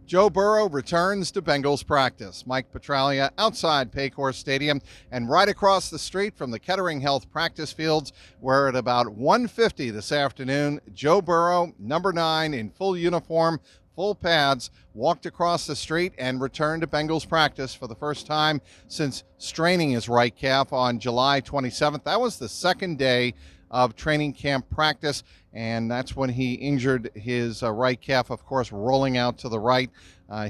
Joe Burrow returns to Bengals practice. Mike Petraglia outside Paycor Stadium and right across the street from the Kettering Health practice fields, where at about 1:50 this afternoon, Joe Burrow, number 9, in full uniform, full pads, walked across the street and returned to Bengals practice for the first time since straining his right calf on July 27th. That was the second day of training camp practice, and that's when he injured his right calf, of course, rolling out to the right.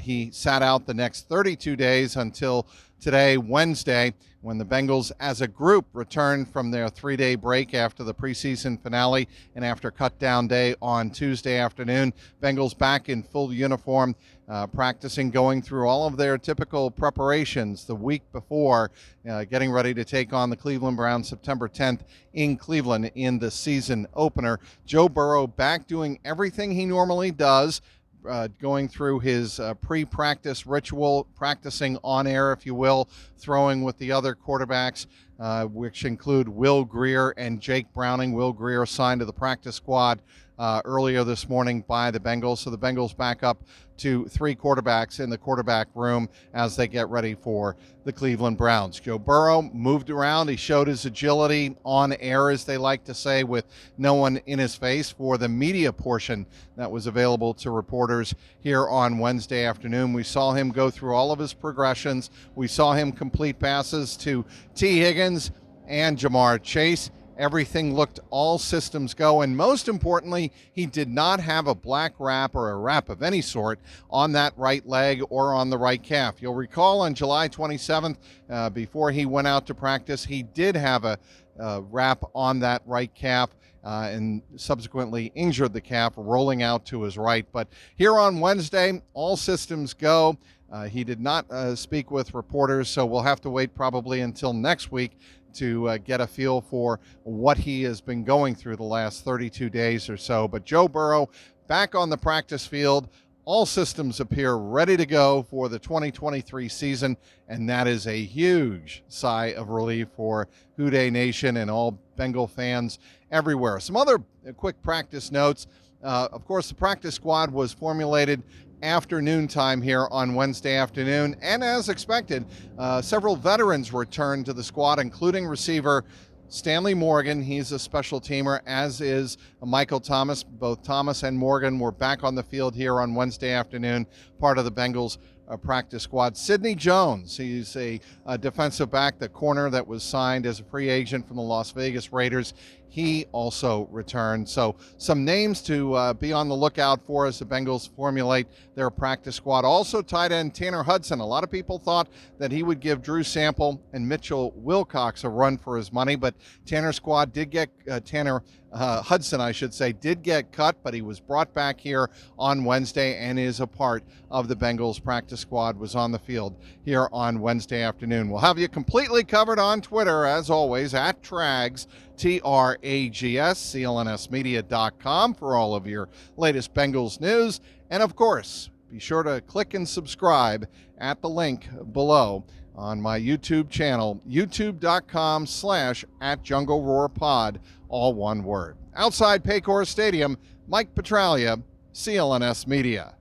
He sat out the next 32 days until today, Wednesday, when the Bengals as a group returned from their 3-day break after the preseason finale and after cut-down day on Tuesday afternoon. Bengals back in full uniform, practicing, going through all of their typical preparations the week before, getting ready to take on the Cleveland Browns September 10th in Cleveland in the season opener. Joe Burrow back doing everything he normally does, going through his pre-practice ritual, practicing on air, if you will, throwing with the other quarterbacks, which include Will Greer and Jake Browning. Will Greer signed to the practice squad earlier this morning by the Bengals. So the Bengals back up to 3 quarterbacks in the quarterback room as they get ready for the Cleveland Browns. Joe Burrow moved around. He showed his agility on air, as they like to say, with no one in his face for the media portion that was available to reporters here on Wednesday afternoon. We saw him go through all of his progressions. We saw him complete passes to T. Higgins and Jamar Chase. Everything looked all systems go, and most importantly, he did not have a black wrap or a wrap of any sort on that right leg or on the right calf. You'll recall on July 27th, before he went out to practice, he did have a wrap on that right calf, and subsequently injured the calf rolling out to his right. But here on Wednesday, all systems go. He did not speak with reporters, so we'll have to wait probably until next week to get a feel for what he has been going through the last 32 days or so. But Joe Burrow back on the practice field. All systems appear ready to go for the 2023 season, and that is a huge sigh of relief for Houday Nation and all Bengal fans everywhere. Some other quick practice notes. Of course, the practice squad was formulated afternoon time here on Wednesday afternoon, and as expected, several veterans returned to the squad, including receiver Stanley Morgan. He's a special teamer, as is Michael Thomas. Both Thomas and Morgan were back on the field here on Wednesday afternoon, part of the Bengals practice squad. Sidney Jones, he's a defensive back, the corner that was signed as a free agent from the Las Vegas Raiders. He also returned. So some names to be on the lookout for as the Bengals formulate their practice squad. Also tight end Tanner Hudson. A lot of people thought that he would give Drew Sample and Mitchell Wilcox a run for his money, but Tanner's squad did get Hudson, I should say, did get cut, but he was brought back here on Wednesday and is a part of the Bengals practice squad, was on the field here on Wednesday afternoon. We'll have you completely covered on Twitter, as always, at Trags, TRAGS, CLNSmedia.com for all of your latest Bengals news. And of course, be sure to click and subscribe at the link below on my YouTube channel, youtube.com/@JungleRoarPod, all one word. Outside Paycor Stadium, Mike Petraglia, CLNS Media.